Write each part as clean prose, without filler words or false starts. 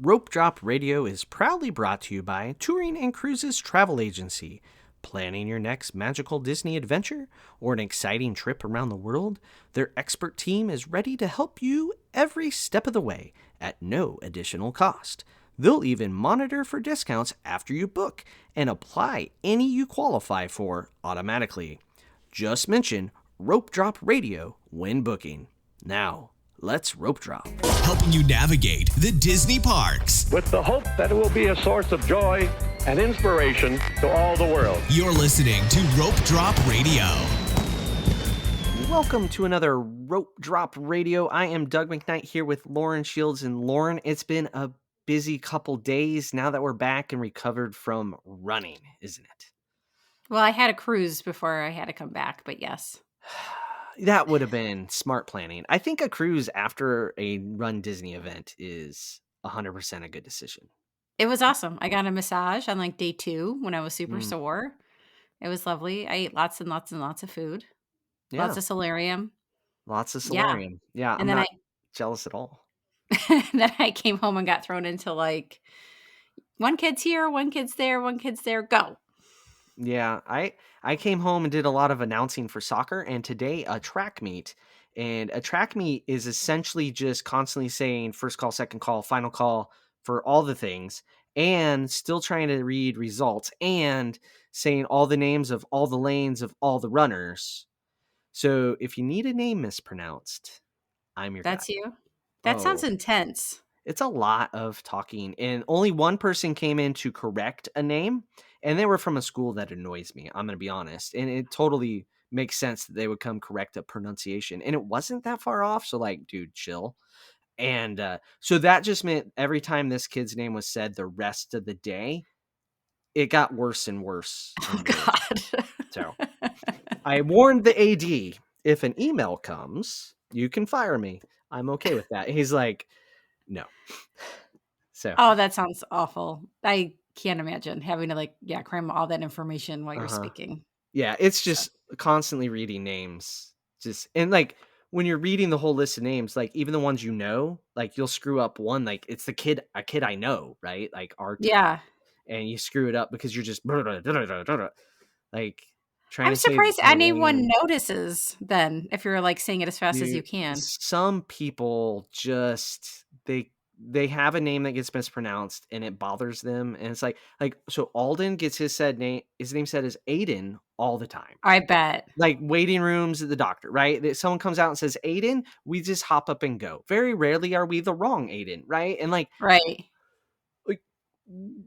Rope Drop Radio is proudly brought to you by Touring and Cruises Travel Agency. Planning your next magical Disney adventure or an exciting trip around the world? Their expert team is ready to help you every step of the way at no additional cost. They'll even monitor for discounts after you book and apply any you qualify for automatically. Just mention Rope Drop Radio when booking. Now, let's rope drop. Helping you navigate the Disney parks. With the hope that it will be a source of joy and inspiration to all the world. You're listening to Rope Drop Radio. Welcome to another Rope Drop Radio. I am Doug McKnight here with Lauren Shields. And Lauren, it's been a busy couple days now that we're back and recovered from running, isn't it? Well, I had a cruise before I had to come back, but yes. That would have been smart planning. I think a cruise after a Run Disney event is 100% a good decision. It was awesome. I got a massage on like day 2 when I was super sore. It was lovely. I ate lots and lots and lots of food. Yeah. Lots of solarium. Lots of solarium. Yeah, And I'm then not jealous at all. then I came home and got thrown into like one kid's here, one kid's there, go. Yeah, I came home and did a lot of announcing for soccer, and today a track meet. And a track meet is essentially just constantly saying first call, second call, final call for all the things, and still trying to read results and saying all the names of all the lanes of all the runners. So if you need a name mispronounced, I'm your That's guy. you? That sounds intense. It's a lot of talking, and only one person came in to correct a name, and they were from a school that annoys me. I'm going to be honest, and it totally makes sense that they would come correct a pronunciation, and it wasn't that far off. So, like, dude, chill. And so that just meant every time this kid's name was said, the rest of the day, it got worse and worse. Oh God. So I warned the AD, if an email comes, you can fire me. I'm okay with that. He's like, no. So Oh, that sounds awful. I can't imagine having to cram all that information while you're speaking. yeah, it's just constantly reading names. And like when you're reading the whole list of names, like even the ones you know, like you'll screw up one, like it's a kid I know, right? Like Art. Yeah. And you screw it up because you're just like trying I'm to say surprised the anyone name. notices then if you're like saying it as fast as you can. Some people just they have a name that gets mispronounced and it bothers them, and it's like so Alden gets his name said as Aiden all the time. I bet. Like waiting rooms at the doctor, right? Someone comes out and says Aiden, we just hop up and go. Very rarely are we the wrong Aiden, right? And like Right.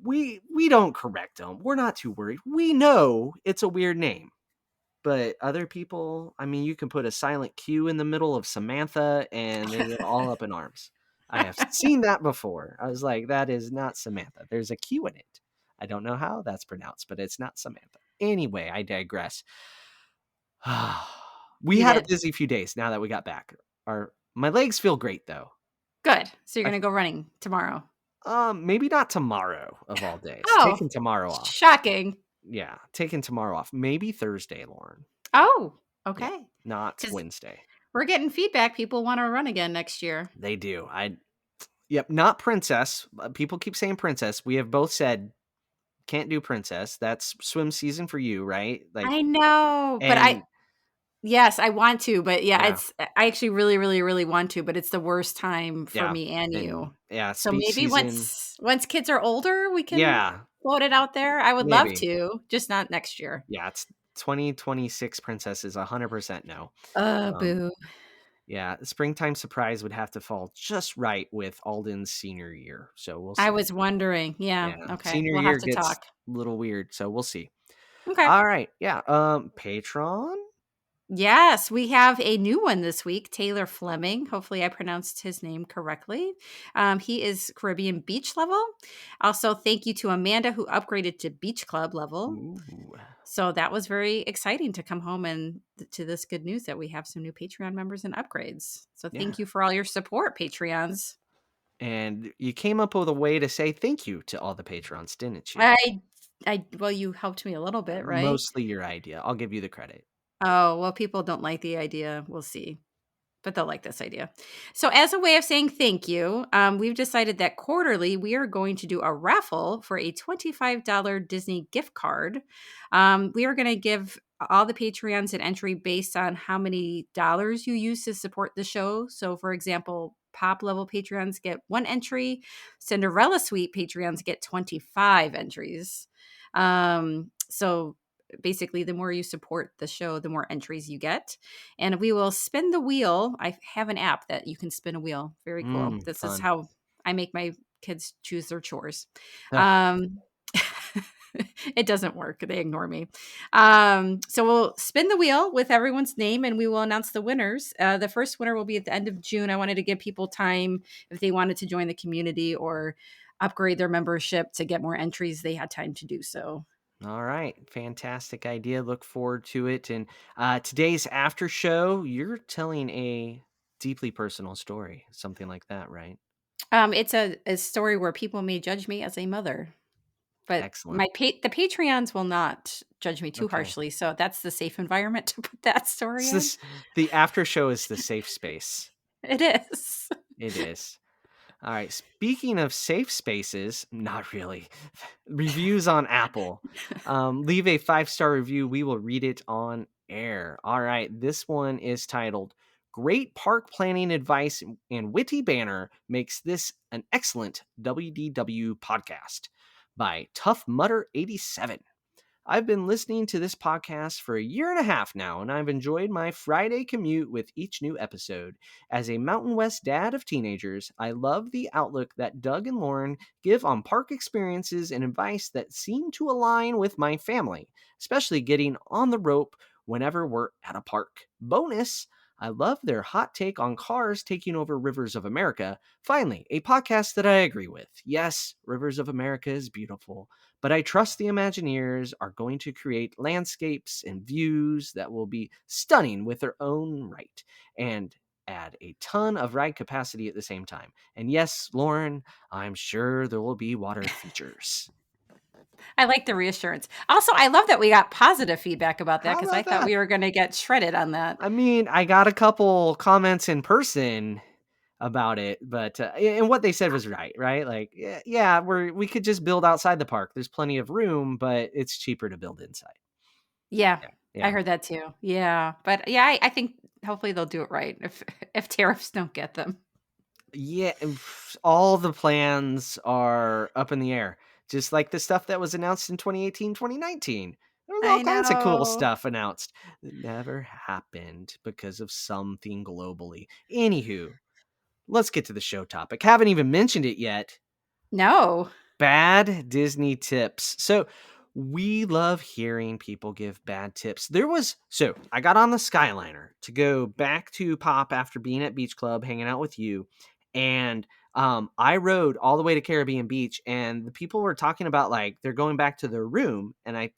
we don't correct them. We're not too worried. We know it's a weird name. But other people, I mean, you can put a silent Q in the middle of Samantha and they're all up in arms. I have seen that before. I was like, that is not Samantha. There's a Q in it. I don't know how that's pronounced, but it's not Samantha. Anyway, I digress. We had a busy few days now that we got back. My legs feel great, though. Good. So you're going to go running tomorrow? Maybe not tomorrow of all days. Oh, Taking tomorrow off. Shocking. Yeah, taking tomorrow off. Maybe Thursday, Lauren. Oh, okay. Yeah, not Wednesday. We're getting feedback. People want to run again next year. They do. Yep, not Princess. People keep saying Princess. We have both said can't do Princess. That's swim season for you, right? Like I know, but yes, I want to, but I actually really, really, really want to, but it's the worst time for me and you. Yeah. So maybe once kids are older, we can float it out there. I would love to, just not next year. Yeah, it's 2026 Princess is 100% no. Boo. Yeah, springtime surprise would have to fall just right with Alden's senior year. So we'll see. I was wondering. Yeah. Okay. Senior we'll year have to gets talk. a little weird, so we'll see. Okay. All right. Yeah. Patron. Yes, we have a new one this week, Taylor Fleming. Hopefully I pronounced his name correctly. He is Caribbean Beach level. Also, thank you to Amanda who upgraded to Beach Club level. Ooh. So that was very exciting to come home and to this good news that we have some new Patreon members and upgrades. So thank you for all your support, Patreons. And you came up with a way to say thank you to all the patrons, didn't you? Well, you helped me a little bit, right? Mostly your idea. I'll give you the credit. Oh, well, people don't like the idea. We'll see. but they'll like this idea. So as a way of saying thank you, we've decided that quarterly we are going to do a raffle for a $25 Disney gift card. We are going to give all the Patreons an entry based on how many dollars you use to support the show. So for example, pop level Patreons get 1 entry. Cinderella Suite Patreons get 25 entries. So basically, the more you support the show, the more entries you get. And we will spin the wheel. I have an app that you can spin a wheel. Very cool. This is Fun. how I make my kids choose their chores. Ugh. Um, it doesn't work. They ignore me. So we'll spin the wheel with everyone's name and we will announce the winners. The first winner will be at the end of June. I wanted to give people time if they wanted to join the community or upgrade their membership to get more entries. They had time to do so. All right. Fantastic idea. Look forward to it. And today's after show, you're telling a deeply personal story, something like that, right? It's a story where people may judge me as a mother, but Excellent. the Patreons will not judge me too Okay. harshly. So that's the safe environment to put that story So in. the after show is the safe space. It is. It is. All right. Speaking of safe spaces, not really. Reviews on Apple. Leave a 5-star review. We will read it on air. All right. This one is titled Great Park Planning Advice and Witty Banner Makes This an Excellent WDW Podcast by Tough Mutter 87. I've been listening to this podcast for a year and a half now, and I've enjoyed my Friday commute with each new episode. As a Mountain West dad of teenagers, I love the outlook that Doug and Lauren give on park experiences and advice that seem to align with my family, especially getting on the rope whenever we're at a park. Bonus, I love their hot take on cars taking over Rivers of America. Finally, a podcast that I agree with. Yes, Rivers of America is beautiful, but I trust the Imagineers are going to create landscapes and views that will be stunning with their own right and add a ton of ride capacity at the same time. And yes, Lauren, I'm sure there will be water features. I like the reassurance. Also, I love that we got positive feedback about that How because I about thought that? we were going to get shredded on that. I mean, I got a couple comments in person about it, but and what they said was right? Like, yeah, we could just build outside the park. There's plenty of room, but it's cheaper to build inside. Yeah, Yeah, I yeah, heard that too. Yeah, but yeah, I think hopefully they'll do it right if tariffs don't get them. yeah. All the plans are up in the air, just like the stuff that was announced in 2018, 2019. There was all I kinds of cool know. stuff announced that never happened because of something globally. Anywho, let's get to the show topic. Haven't even mentioned it yet. No. Bad Disney tips. So we love hearing people give bad tips. So I got on the Skyliner to go back to Pop after being at Beach Club, hanging out with you. And I rode all the way to Caribbean Beach, and the people were talking about like they're going back to their room. And I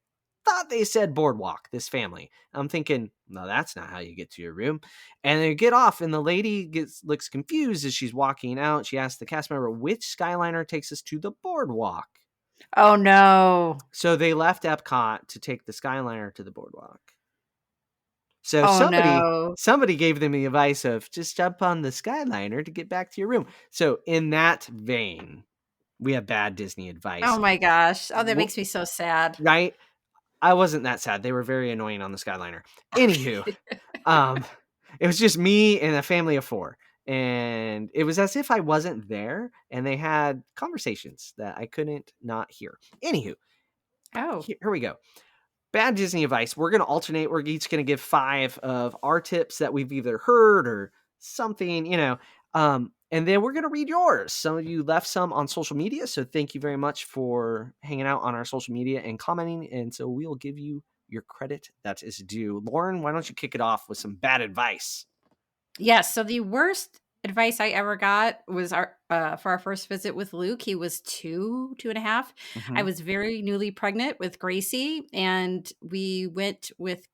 thought they said boardwalk, this family. I'm thinking, no, that's not how you get to your room. And they get off, and the lady looks confused as she's walking out. She asks the cast member, which Skyliner takes us to the boardwalk? Oh no. So they left Epcot to take the Skyliner to the boardwalk. So Oh no. somebody gave them the advice of just jump on the Skyliner to get back to your room. So in that vein, we have bad Disney advice. Oh my gosh. Oh, that makes me so sad. Right? I wasn't that sad. They were very annoying on the Skyliner. Anywho, it was just me and a family of 4. And it was as if I wasn't there, and they had conversations that I couldn't not hear. Anywho, Oh. here we go. Bad Disney advice. We're going to alternate. We're each going to give 5 of our tips that we've either heard or something, and then we're going to read yours. Some of you left some on social media, so thank you very much for hanging out on our social media and commenting. And so we'll give you your credit that is due. Lauren, why don't you kick it off with some bad advice? Yes. So the worst advice I ever got was for our first visit with Luke. He was 2.5. Mm-hmm. I was very newly pregnant with Gracie, and we went with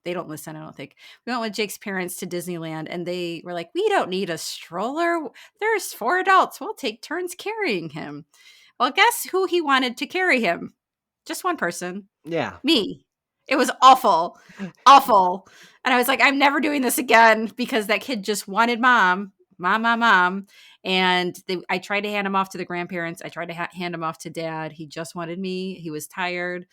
they don't listen, I don't think. We went with Jake's parents to Disneyland, and they were like, we don't need a stroller. There's 4 adults. We'll take turns carrying him. Well, guess who he wanted to carry him? Just one person. Yeah. Me. It was awful. Awful. And I was like, I'm never doing this again because that kid just wanted mom, mom, mom, mom. And I tried to hand him off to the grandparents. I tried to hand him off to dad. He just wanted me. He was tired.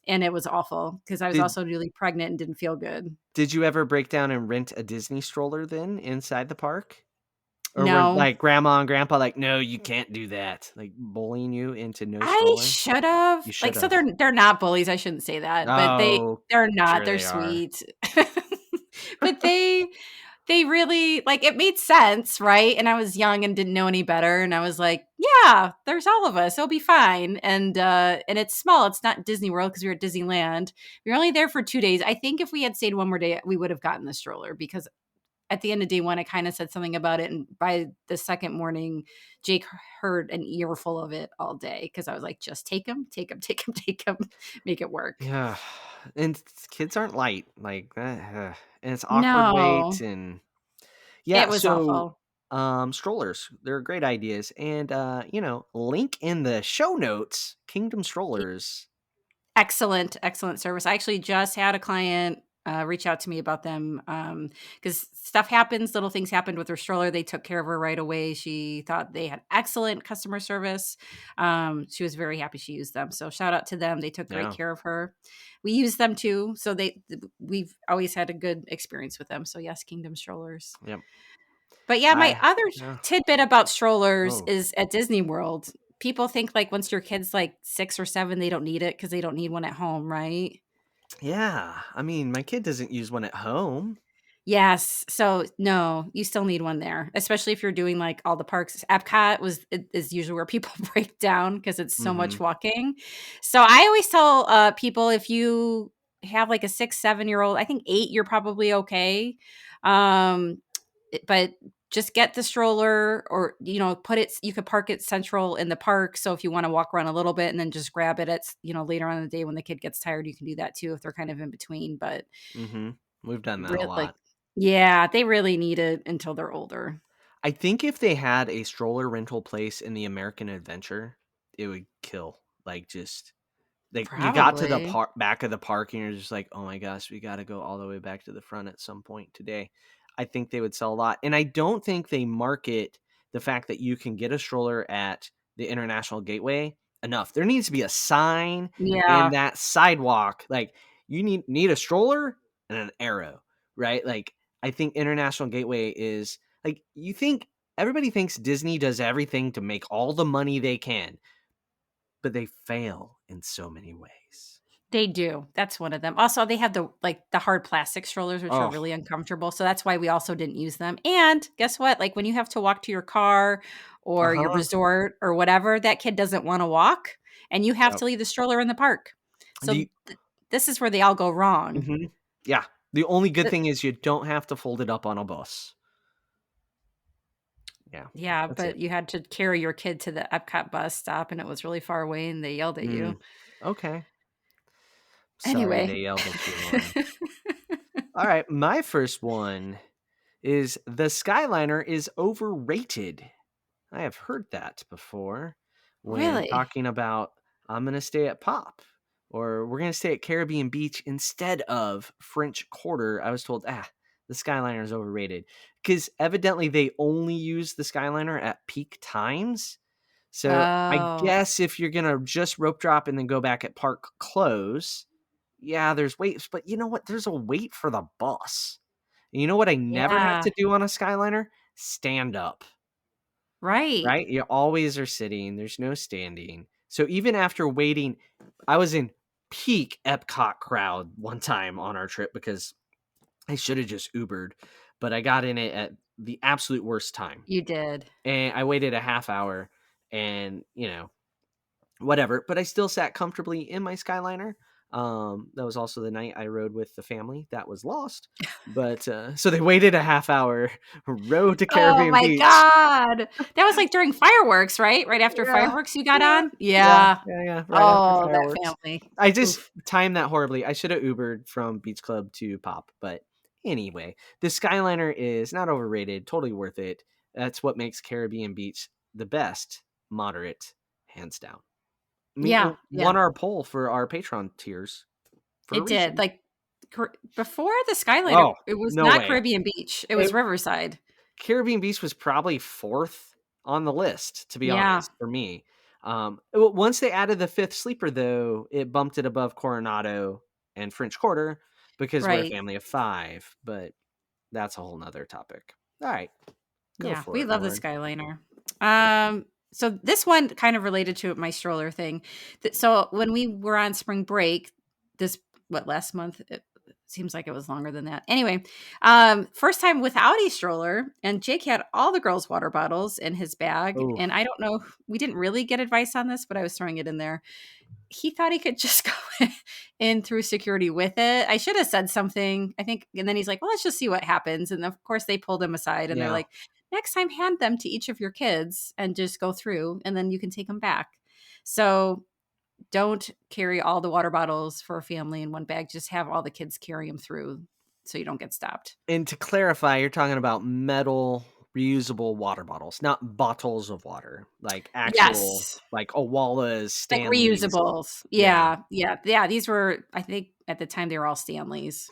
And it was awful because I was Did also newly pregnant and didn't feel good. Did you ever break down and rent a Disney stroller then inside the park? Or were No, like grandma and grandpa like, no, you can't do that, like bullying you into no I stroller? should have. You Like, should so have. they're not bullies. I shouldn't say that, but Oh, they're not. sure They're they are. sweet. But they really like it made sense, right? And I was young and didn't know any better, and I was like, yeah, there's all of us. It'll be fine. And it's small. It's not Disney World because we were at Disneyland. We were only there for 2 days. I think if we had stayed one more day, we would have gotten the stroller because at the end of day one, I kind of said something about it. And by the second morning, Jake heard an earful of it all day because I was like, just take him, take him, take him, take him, make it work. Yeah, and kids aren't light like that, and it's awkward weight No, and it yeah. was So, awful. strollers, they're great ideas, and link in the show notes. Kingdom Y Strollers. Excellent, excellent service. I actually just had a client, reach out to me about them, because stuff happens, little things happened with her stroller, they took care of her right away, she thought they had excellent customer service, she was very happy she used them, so shout out to them, they took great Yeah. care of her. We use them too, so we've always had a good experience with them, so yes, Kingdom Strollers. Yep. But yeah, my I other yeah. tidbit about strollers Oh. is at Disney World. People think like once your kid's like 6 or 7, they don't need it because they don't need one at home, right? Yeah. I mean, my kid doesn't use one at home. Yes. So no, you still need one there, especially if you're doing like all the parks. Epcot is usually where people break down because it's so much Mhm. walking. So I always tell people if you have like a 6, 7 year old, I think 8, you're probably okay. Um, but just get the stroller or put it, you could park it central in the park, so if you want to walk around a little bit and then just grab it at later on in the day when the kid gets tired, you can do that too if they're kind of in between. But Mhm. We've done that a real like lot. yeah, they really need it until they're older. I think if they had a stroller rental place in the American Adventure, it would kill. Like just like you got to the Probably. back of the park and you're just like, "Oh my gosh, we got to go all the way back to the front at some point today." I think they would sell a lot. And I don't think they market the fact that you can get a stroller at the International Gateway enough. There needs to be a sign in Yeah, that sidewalk like you need a stroller and an arrow, right? Like I think International Gateway is like you think everybody thinks Disney does everything to make all the money they can, but they fail in so many ways. they do. That's one of them. Also, they have the hard plastic strollers, which are Oh, really uncomfortable, so that's why we also didn't use them. And guess what? Like, when you have to walk to your car or your uh-huh. resort or whatever, that kid doesn't wanna walk, and you have Yep. to leave the stroller in the park. So, The this is where they all go wrong. Mhm. Yeah. The only good The thing is you don't have to fold it up on a bus. Yeah. Yeah, That's but it. you had to carry your kid to the Epcot bus stop, and it was really far away, and they yelled at you. Mm. Okay. Sorry Anyway. they yelled at you, Lauren. All right, my first one is the Skyliner is overrated. I have heard that before when Really? talking about I'm going to stay at Pop or we're going to stay at Caribbean Beach instead of French Quarter. I was told, the Skyliner is overrated because evidently they only use the Skyliner at peak times. So I Oh, guess if you're going to just rope drop and then go back at park close, yeah, there's waits, but you know what? There's a wait for the bus. And you know what I never have yeah, to do on a Skyliner? Stand up. right. Right? You always are sitting, there's no standing. So even after waiting, I was in peak Epcot crowd one time on our trip because I should have just Ubered, but I got in it at the absolute worst time. You did. And I waited a half hour and, whatever, but I still sat comfortably in my Skyliner. That was also the night I rode with the family that was lost. But so they waited a half hour, rode to Oh Caribbean my Beach. god. That was, like, during fireworks, right? Right after Yeah, fireworks you got yeah, on? yeah, Yeah. yeah, yeah. Right after Oh, that fireworks. family. I just Oof. timed that horribly. I should have Ubered from Beach Club to Pop. But anyway, the Skyliner is not overrated, totally worth it. That's what makes Caribbean Beach the best, moderate, hands down. I mean, Yeah, it yeah. won our poll for our Patreon tiers for a It did, reason. like before the Skyline, Oh, it was no not way. Caribbean Beach. It was Riverside. Caribbean Beach was probably 4th on the list, to be Yeah. honest, for me. Once they added the 5th sleeper, though, it bumped it above Coronado and French Quarter because we're a Right. family of 5. But that's a whole nother topic. All right, go Yeah, for we it, love the Lauren. Skyliner. So this one kind of related to my stroller thing. So when we were on spring break, this last month? It seems like it was longer than that. Anyway, first time without a stroller, and Jake had all the girls' water bottles in his bag. Oof. And I don't know, we didn't really get advice on this, but I was throwing it in there. He thought he could just go in through security with it. I should have said something, I think. And then he's like, well, let's just see what happens. And of course, they pulled him aside and they're Yeah. like, next time, hand them to each of your kids and just go through, and then you can take them back. So don't carry all the water bottles for a family in one bag. Just have all the kids carry them through so you don't get stopped. And to clarify, you're talking about metal reusable water bottles, not bottles of water, like actual, Yes. like Owalas, Like Stanleys. reusables. Yeah. Yeah. These were, I think at the time they were all Stanleys.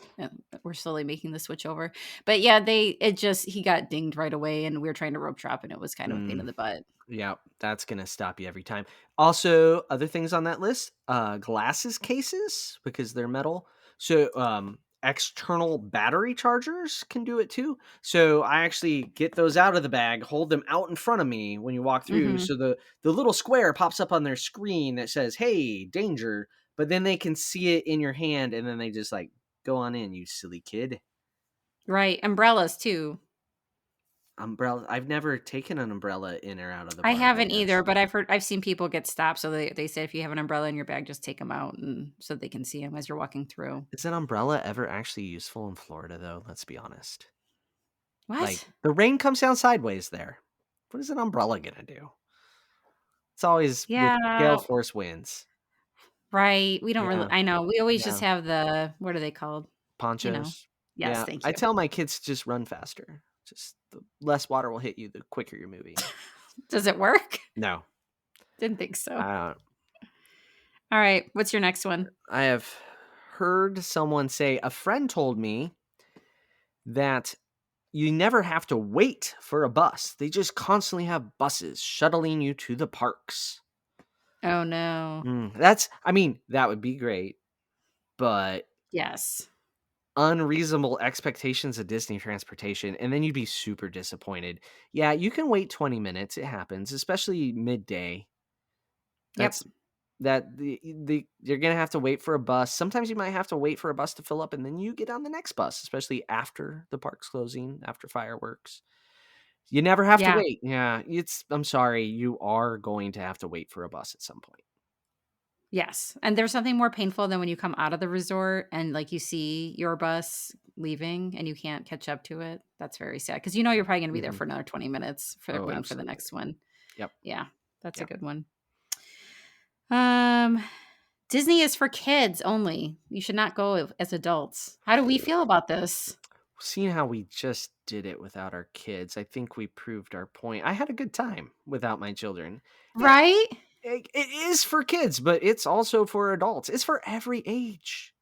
We're slowly making the switch over. But yeah, he got dinged right away, and we were trying to rope drop, and it was kind of a pain in the butt. Yeah, that's gonna stop you every time. Also, other things on that list, glasses cases, because they're metal. So external battery chargers can do it too. So I actually get those out of the bag, hold them out in front of me when you walk through. Hmm. So the little square pops up on their screen that says, "Hey, danger," but then they can see it in your hand, and then they just like, go on in, you silly kid. Right. Umbrellas too. Umbrella. I've never taken an umbrella in or out of the I bar, I haven't guess. either, but I've seen people get stopped. So they say if you have an umbrella in your bag, just take them out, and so they can see them as you're walking through. Is an umbrella ever actually useful in Florida, though? Let's be honest. Like, What? the rain comes down sideways there. What is an umbrella gonna do? It's always with gale Yeah. force winds. Right. We don't really, Yeah, I know. We always just yeah. have what are they called? You know. Ponchos. Yes, Yeah, thank I you. tell my kids to just run faster. Just the less water will hit you, the quicker you're moving. Does it work? No, Didn't think so. I All right. What's your next one? I have heard someone say, a friend told me that you never have to wait for a bus. They just constantly have buses shuttling you to the parks. Oh, no. That would be great, but Yes. unreasonable expectations of Disney transportation, and then you'd be super disappointed. Yeah, you can wait 20 minutes. It happens, especially midday. Yep. That's the you're gonna have to wait for a bus. Sometimes you might have to wait for a bus to fill up, and then you get on the next bus, especially after the park's closing, after fireworks. You never have to Yeah. wait. Yeah, I'm sorry, you are going to have to wait for a bus at some point. Yes. And there's something more painful than when you come out of the resort and like you see your bus leaving and you can't catch up to it. That's very sad because you're probably going to be there Mhm. for another 20 minutes for Oh, waiting for the absolutely. next one. Yep. Yeah. That's a Yep. good one. Um, Disney is for kids only. You should not go as adults. How do we feel about this? Seeing how we just did it without our kids, I think we proved our point. I had a good time without my children. Yeah, Right? it is for kids, but it's also for adults. It's for every age.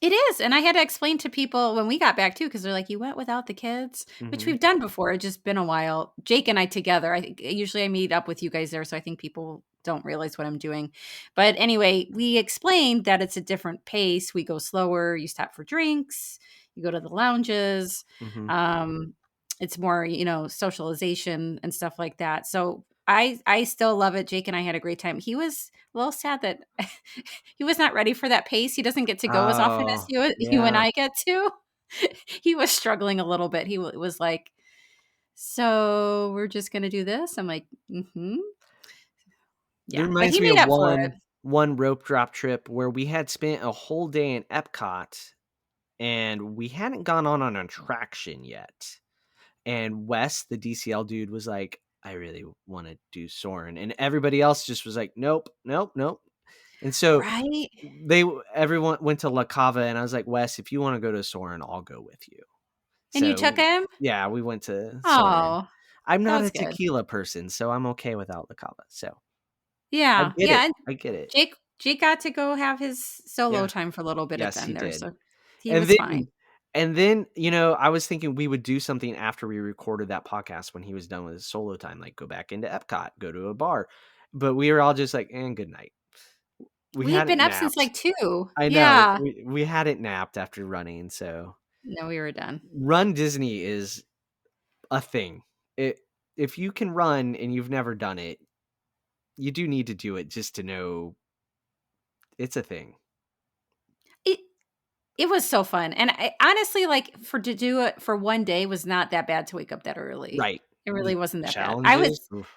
It is. And I had to explain to people when we got back too, because they're like, you went without the kids, which Hmm. we've done before. It's just been a while. Jake and I together. I think usually I meet up with you guys there. So I think people don't realize what I'm doing. But anyway, we explained that it's a different pace. We go slower. You stop for drinks, you go to the lounges. Hmm. Um, it's more, socialization and stuff like that. So I still love it. Jake and I had a great time. He was a little sad that he was not ready for that pace. He doesn't get to go as often as Oh, you and yeah. I get to. He was struggling a little bit. He was like, "So we're just gonna do this?" I'm like, "Mm-hmm." It Yeah, but reminds he me made of up for it. one rope drop trip where we had spent a whole day in Epcot and we hadn't gone on an attraction yet. And Wes, the DCL dude, was like, I really want to do Soren. And everybody else just was like, nope, nope, nope. And so Right? everyone went to La Cava, and I was like, Wes, if you want to go to Soren, I'll go with you. And you took So him? yeah, we went to Soren. Oh, I'm that not was a good. tequila person, so I'm okay without La Cava. So I get Yeah, it. and I get it. Jake got to go have his solo Yeah. time for a little bit at Yes, the he end there, did. so He And was then fine. I was thinking we would do something after we recorded that podcast when he was done with his solo time, like go back into Epcot, go to a bar. But we were all just like, and good night. We We had been hadn't up since napped. like 2. I know. Yeah. We hadn't napped after running, so No, we were done. Run Disney is a thing. It if you can run and you've never done it, you do need to do it just to know it's a thing. It it was so fun, and I honestly, like, to do it for one day was not that bad to wake up that early. Right. It really The wasn't that bad. challenges. Oof.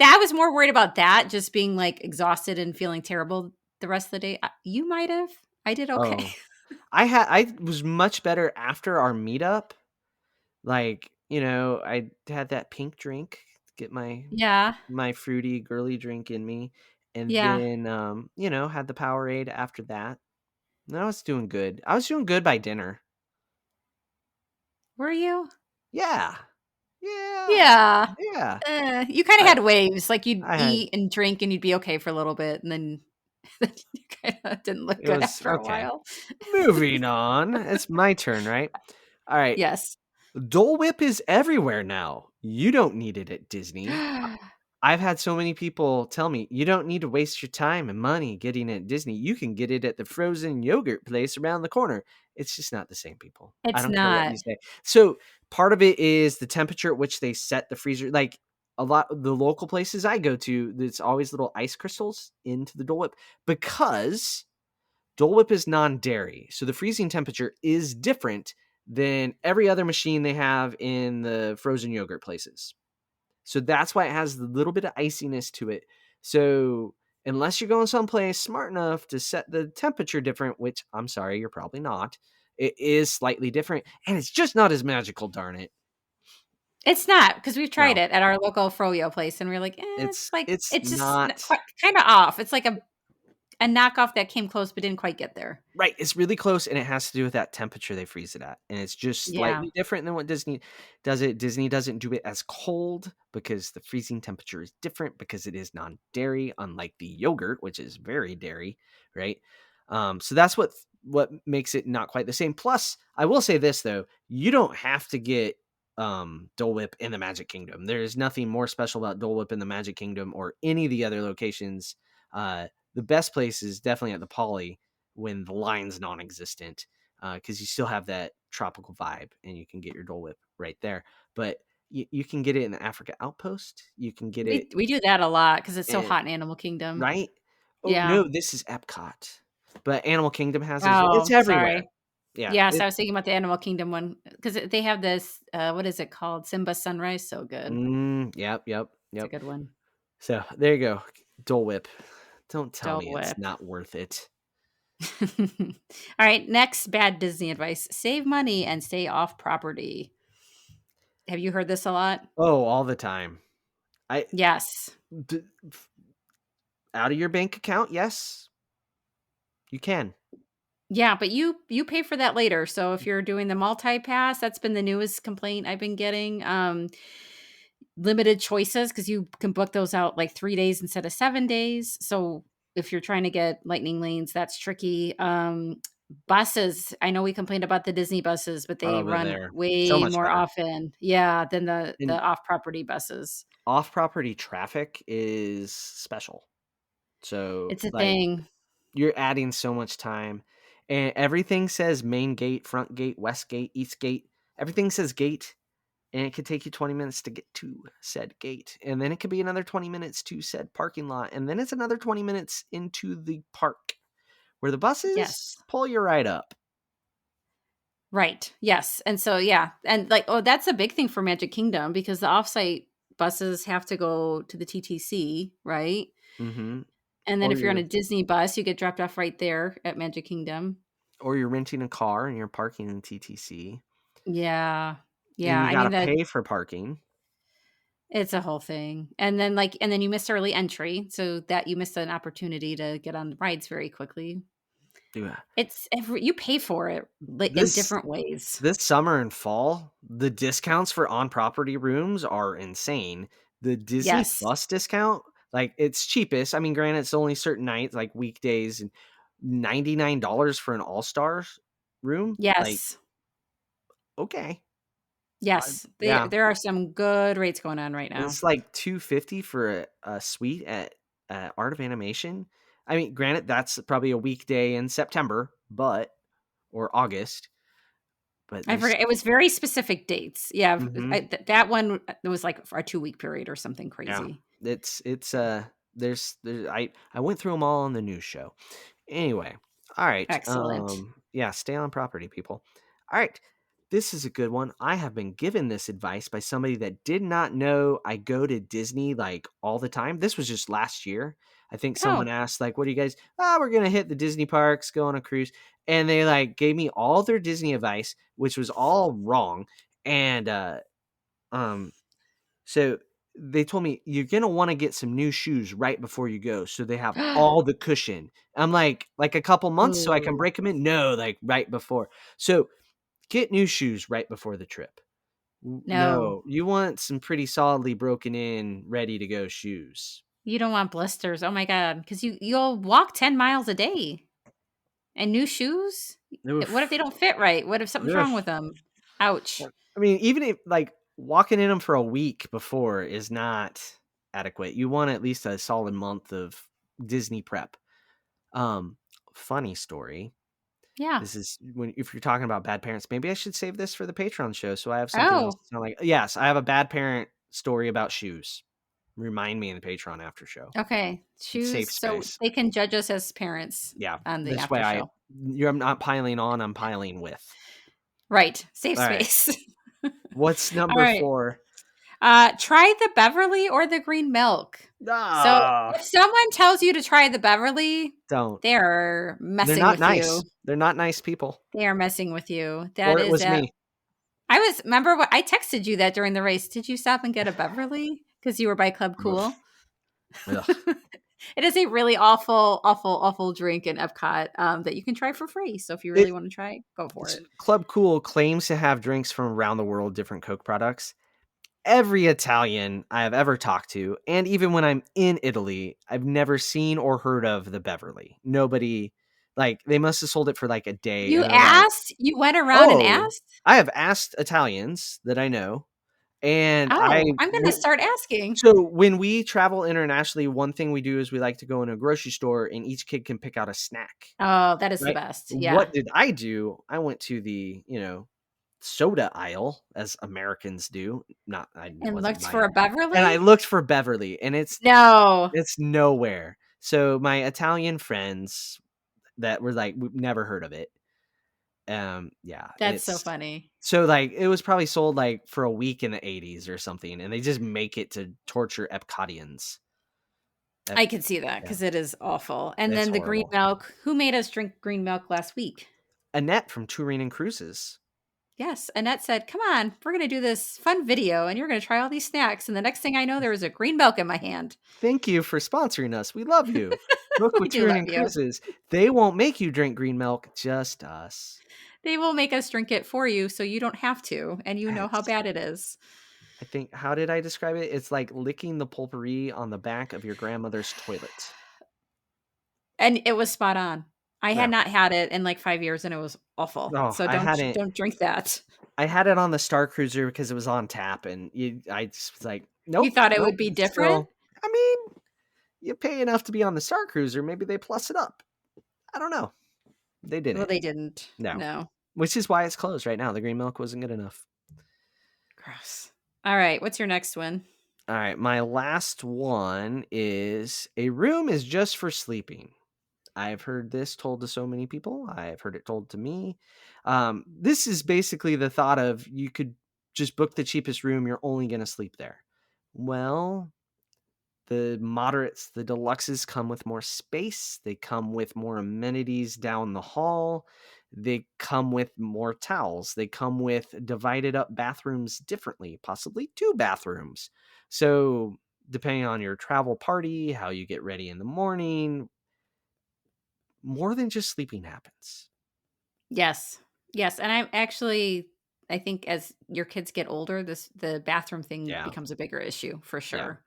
I was more worried about that, just being, like, exhausted and feeling terrible the rest of the day. You might have. I did okay. Oh. I was much better after our meetup. Like, I had that pink drink, get Yeah. my fruity girly drink in me, and Yeah. then had the Powerade after that. And I was doing good. I was doing good by dinner. Were you? Yeah. Yeah. Yeah. Yeah. You kinda I had waves, like, you'd I had eat and drink, and you'd be okay for a little bit, and then then you kinda didn't look it good was after a okay. while. Moving on. It's my turn, right? All right. Yes. Dole Whip is everywhere now. You don't need it at Disney. I've had so many people tell me, you don't need to waste your time and money getting it at Disney. You can get it at the frozen yogurt place around the corner. It's just not the same, people. I It's don't care what not. you say. So part of it is the temperature at which they set the freezer. Like a lot of the local places I go to, there's always little ice crystals into the Dole Whip because Dole Whip is non-dairy. So the freezing temperature is different than every other machine they have in the frozen yogurt places. So that's why it has a little bit of iciness to it. So unless you're going someplace smart enough to set the temperature different, which I'm sorry, you're probably not, it is slightly different. And it's just not as magical, darn it. It's not, because 'cause we've tried No, it at our local froyo place, and we're like, it's like it's it's just not. quite kinda off. It's like a knockoff that came close but didn't quite get there. Right, it's really close, and it has to do with that temperature they freeze it at, and it's just Yeah. slightly different than what Disney does it. Disney doesn't do it as cold because the freezing temperature is different because it is non-dairy, unlike the yogurt, which is very dairy, right? So that's what makes it not quite the same. Plus, I will say this though, you don't have to get Dole Whip in the Magic Kingdom. There is nothing more special about Dole Whip in the Magic Kingdom or any of the other locations. The best place is definitely at the Poly when the line's non-existent, because you still have that tropical vibe and you can get your Dole Whip right there. But you can get it in the Africa Outpost. You can get it We do that a lot because it's so in, hot in Animal Kingdom. right. Oh Yeah. no, this is Epcot, but Animal Kingdom has it as well. It's Oh, everywhere. sorry. Yeah, Yes, I was thinking about the Animal Kingdom one because they have this, what is it called? Simba Sunrise, so good. yep, yep, It's a yep. good one. So there you go, Dole Whip. Don't tell Dole me it's Whip. not worth it. All right, next bad Disney advice: save money and stay off property. Have you heard this a lot? Oh, all the time. I Yes. d- Out of your bank account, yes, you can. Yeah, but you pay for that later. So if you're doing the multi-pass, that's been the newest complaint I've been getting. Limited choices because you can book those out like 3 days instead of 7 days. So if you're trying to get lightning lanes, that's tricky. Buses, I know we complained about the Disney buses, but they Oh, but run they're so way much more better. often, yeah, than the And off-property buses. off-property traffic is special. So, It's a like, thing. you're adding so much time, and everything says main gate, front gate, west gate, east gate. Everything says gate, and it could take you 20 minutes to get to said gate, and then it could be another 20 minutes to said parking lot, and then it's another 20 minutes into the park where the buses Yes. pull you right up. Right. Yes. And so, yeah. And like, oh, that's a big thing for Magic Kingdom because the offsite buses have to go to the TTC, right? Mm-hmm. And then Or if you're on you're a Disney bus, you get dropped off right there at Magic Kingdom. or you're renting a car and you're parking in TTC, Yeah. and Yeah. you I got mean to that pay for parking. it's a whole thing. And then you miss early entry, so that you miss an opportunity to get on the rides very quickly. Yeah. You pay for it like in This different ways. this summer and fall, the discounts for on-property rooms are insane. The Disney Yes. Plus discount, like it's cheapest. I mean, granted, it's only certain nights, like weekdays, and $99 for an All Stars. room? Like, Yes. okay. Yes. Yeah. There are some good rates going on right now. It's like 250 for a suite at Art of Animation. I mean, granted, that's probably a weekday in September, or August, but I there's forget. It was very specific dates. Yeah, mhm, that one it was like for a 2-week period or something yeah. crazy. There's I went through them all on the news show. Anyway, all right. Excellent. Yeah, stay on property, people. All right. This is a good one. I have been given this advice by somebody that did not know I go to Disney like all the time. This was just last year. I think someone Oh, asked, like, what do you guys? Oh, we're gonna hit the Disney parks, go on a cruise. And they like gave me all their Disney advice, which was all wrong. And um so they told me you're gonna want to get some new shoes right before you go, so they have all the cushion. I'm like a couple months so I can ooh, break them in. No, like right before. So get new shoes right before the trip. no. No, you want some pretty solidly broken in, ready to go shoes. You don't want blisters. Oh my god, because you'll walk 10 miles a day. And new shoes? What if they Oof. don't fit right? What if something's wrong Oof. with them? Ouch. I mean, even if like walking in them for a week before is not adequate. You want at least a solid month of Disney prep. Um, Funny story. Yeah. This is when if you're talking about bad parents, maybe I should save this for the Patreon show so I have something else Oh, to sound like. Yes, I have a bad parent story about shoes. Remind me in the Patreon after show. okay. It's Shoes, safe so space. they can judge us as parents Yeah. on the This way after I show. I'm not piling on, I'm piling with. Right. Safe All right. space. What's All number right. 4? Try the Beverly or the green milk. So Ah, if someone tells you to try the Beverly, don't. they're They're messing not with you. nice. They're not nice people. They are messing with you. That Or it is was a me. remember what I texted you that during the race. Did you stop and get a Beverly? Because you were by Club Cool. Oof. Ugh. It is a really awful, awful, awful drink in Epcot that you can try for free. So if you It really want to try it, go for it. Club Cool claims to have drinks from around the world, different Coke products. Every Italian I have ever talked to, and even when I'm in Italy, I've never seen or heard of the Beverly. Nobody, like, they must have sold it for like a day, You and they're like, asked? You went around and "Oh," asked? I have asked Italians that I know, and Oh, I'm going to start asking. so when we travel internationally, one thing we do is we like to go in a grocery store, and each kid can pick out a snack, Oh, that is the right? best. Yeah. What did I do? I went to the soda aisle as Americans do. Not I And wasn't looked for buying, a and I Beverly? looked for Beverly, and No. it's nowhere. So my Italian friends that were like, we've never heard of it. Yeah, That's so it's funny. so like it was probably sold like for a week in the 80s or something, and they just make it to torture Epcotians. Ep- I can see that yeah, because it is awful. And it's then the green horrible. milk. Who made us drink green milk last week? Annette from Touring and Cruises. Yes, Annette said, "Come on, we're going to do this fun video and you're going to try all these snacks." And the next thing I know, there was a green milk in my hand. Thank you for sponsoring us. We love you. Book We with do Touring love and you. Cruises. They won't make you drink green milk, just us. They will make us drink it for you so you don't have to and you know how Yes. bad it is. I think, how did I describe it? It's like licking the potpourri on the back of your grandmother's toilet. And it was spot on. I had Yeah. not had it in like 5 years and it was awful. Oh, So don't drink that. I had it on the Star Cruiser because it was on tap, and I just was like, You nope, thought it nope. would be It's different? still, I mean, you pay enough to be on the Star Cruiser, maybe they plus it up. I don't know. They Well, didn't. they didn't. No. No. Which is why it's closed right now. The green milk wasn't good enough. Gross. All right, what's your next one? All right, my last one is a room is just for sleeping. I've heard this told to so many people. I've heard it told to me. This is basically the thought of you could just book the cheapest room. You're only going to sleep there. Well, the moderates, the deluxes come with more space. They come with more amenities down the hall. They come with more towels. They come with divided up bathrooms differently, possibly 2 bathrooms. So, depending on your travel party, how you get ready in the morning, more than just sleeping happens. Yes. Yes, and I think as your kids get older, the bathroom thing Yeah. becomes a bigger issue for Yeah. sure.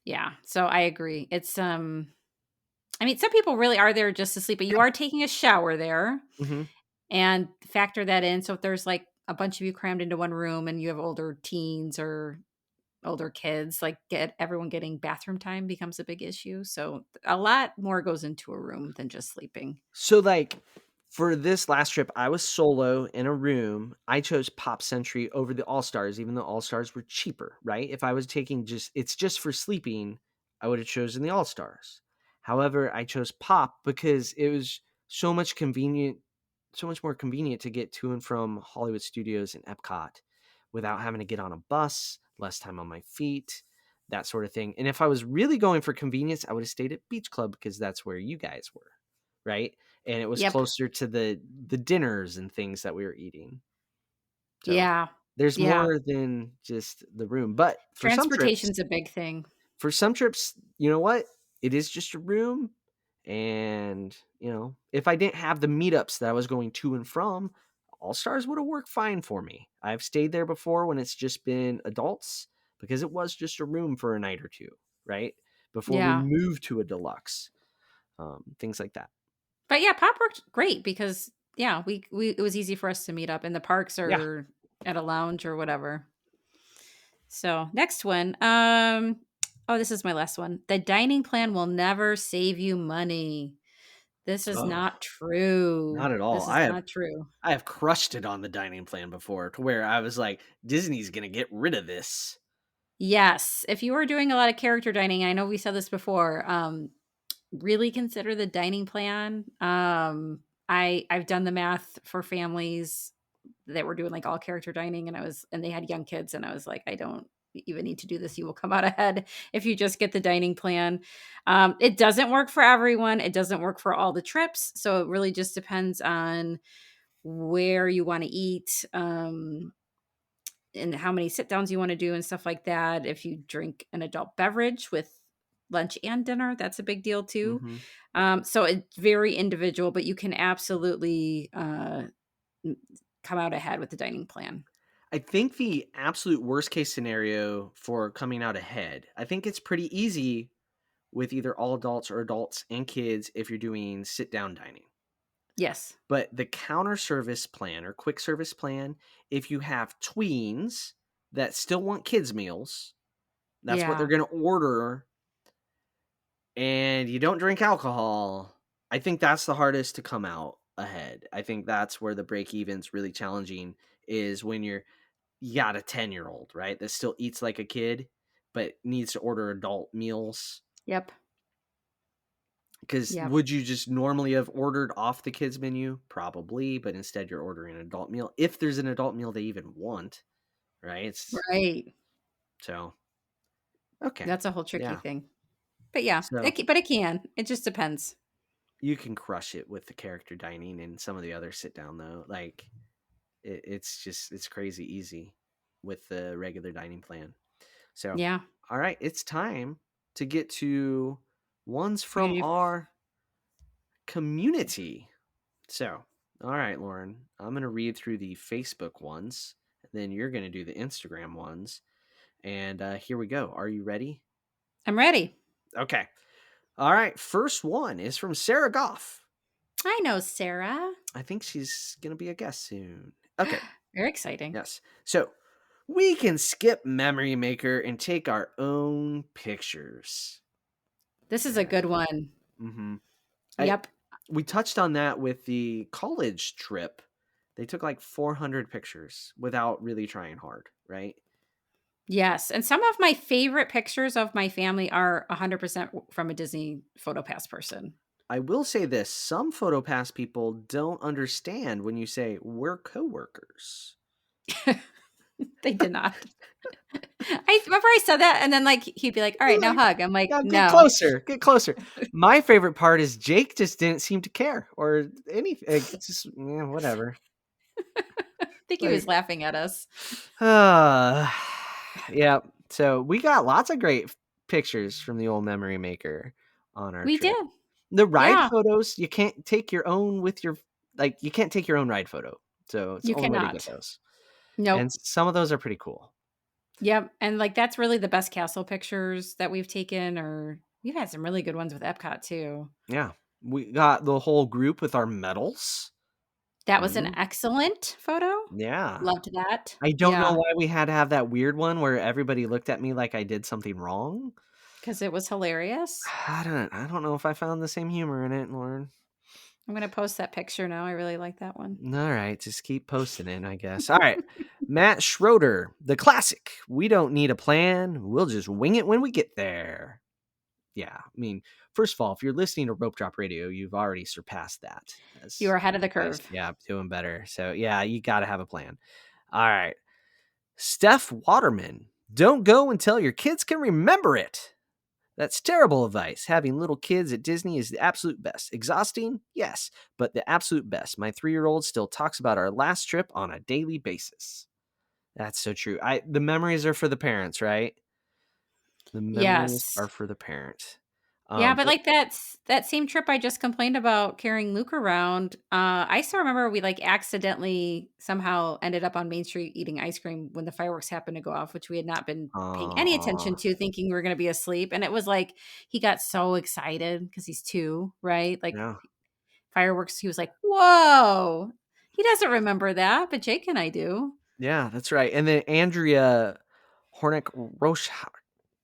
Yeah. So I agree. It's I mean, some people really are there just to sleep, but you are taking a shower there. Mm-hmm. and factor that in. So if there's like a bunch of you crammed into one room and you have older teens or older kids, like everyone getting bathroom time becomes a big issue. So a lot more goes into a room than just sleeping. So like for this last trip, I was solo in a room. I chose Pop Century over the All Stars, even though All Stars were cheaper, right? If I was taking it's just for sleeping, I would have chosen the All Stars. However, I chose Pop because it was so much more convenient to get to and from Hollywood Studios and Epcot without having to get on a bus, less time on my feet, that sort of thing. And if I was really going for convenience, I would have stayed at Beach Club because that's where you guys were, right? And it was Yep. closer to the dinners and things that we were eating. So Yeah. there's Yeah. more than just the room. But Transportation's a big thing. for some trips, you know what? It is just a room. And, if I didn't have the meetups that I was going to and from, All Stars would have worked fine for me. I've stayed there before when it's just been adults because it was just a room for a night or two, right? Before we Yeah. moved to a deluxe, things like that. But yeah, Pop worked great because yeah, we it was easy for us to meet up in the parks Yeah. or at a lounge or whatever. So next one. Oh, this is my last one. The dining plan will never save you money. This is Oh, not true. not at all. This is not true. I have crushed it on the dining plan before to where I was like, Disney's going to get rid of this. Yes. If you are doing a lot of character dining, I know we said this before, really consider the dining plan. I've done the math for families that were doing like all character dining and they had young kids and I was like, I don't even need to do this. You will come out ahead if you just get the dining plan. It doesn't work for everyone. It doesn't work for all the trips. So it really just depends on where you want to eat. And how many sit downs you want to do and stuff like that. If you drink an adult beverage with lunch and dinner, that's a big deal too. So it's very individual, but you can absolutely come out ahead with the dining plan. I think the absolute worst case scenario for coming out ahead, I think it's pretty easy with either all adults or adults and kids if you're doing sit down dining. Yes. But the counter service plan or quick service plan, if you have tweens that still want kids' meals, that's what they're Yeah. going to order, and you don't drink alcohol, I think that's the hardest to come out ahead. I think that's where the break even's really challenging is when you got a 10-year-old, right? That still eats like a kid, but needs to order adult meals. Yep. Because Yep. would you just normally have ordered off the kids menu? Probably, but instead you're ordering an adult meal. If there's an adult meal they even want, right? Right. So, okay. That's a whole tricky Yeah. thing. But yeah, So but it can. It just depends. you can crush it with the character dining and some of the other sit down though. Like it's crazy easy with the regular dining plan. So, Yeah. all right, it's time to get to ones We're from gonna do our community. So, all right, Lauren, I'm going to read through the Facebook ones, and then you're going to do the Instagram ones. And here we go. Are you ready? I'm ready. Okay. All right. First one is from Sarah Goff. I know Sarah. I think she's going to be a guest soon. Okay. Very exciting. Yes. So we can skip Memory Maker and take our own pictures. This is a good one. Mm-hmm. Yep. We touched on that with the college trip. They took like 400 pictures without really trying hard, right? Yes. And some of my favorite pictures of my family are 100% from a Disney PhotoPass person. I will say this. Some PhotoPass people don't understand when you say we're coworkers. They did not. I remember I said that and then like he'd be like, all right, now hug. I'm like, Yeah, no. Get closer. My favorite part is Jake just didn't seem to care or anything. It's just whatever. I think he was laughing at us. Yeah. So we got lots of great pictures from the old Memory Maker on our We trip. did. The ride photos, you can't take your own you can't take your own ride photo. So it's the You only way to cannot. get those. Nope. And some of those are pretty cool. Yep. And like that's really the best castle pictures that we've taken, or we've had some really good ones with Epcot too. Yeah. We got the whole group with our medals. That was an Mhm. excellent photo. Yeah. Loved that. I don't know Yeah, why we had to have that weird one where everybody looked at me like I did something wrong. because it was hilarious. I don't know if I found the same humor in it, Lauren. I'm gonna post that picture now. I really like that one. All right, just keep posting it, I guess. All right. Matt Schroeder, the classic. We don't need a plan. We'll just wing it when we get there. Yeah. I mean, first of all, if you're listening to Rope Drop Radio, you've already surpassed that. You As are ahead of the guys, curve. yeah, doing better. So, yeah, you got to have a plan. All right. Steph Waterman, don't go until your kids can remember it. That's terrible advice. Having little kids at Disney is the absolute best. Exhausting? Yes, but the absolute best. My 3-year-old still talks about our last trip on a daily basis. That's so true. The memories are for the parents, right? The memories Yes. are for the parent. Yeah, but But like that same trip I just complained about carrying Luke around, I still remember we like accidentally somehow ended up on Main Street eating ice cream when the fireworks happened to go off, which we had not been paying any attention to, thinking we were going to be asleep. And it was like he got so excited because he's 2, right? Like yeah, fireworks, he was like, "Whoa!" He doesn't remember that, but Jake and I do. yeah, that's right. And then Andrea Hornick Roche,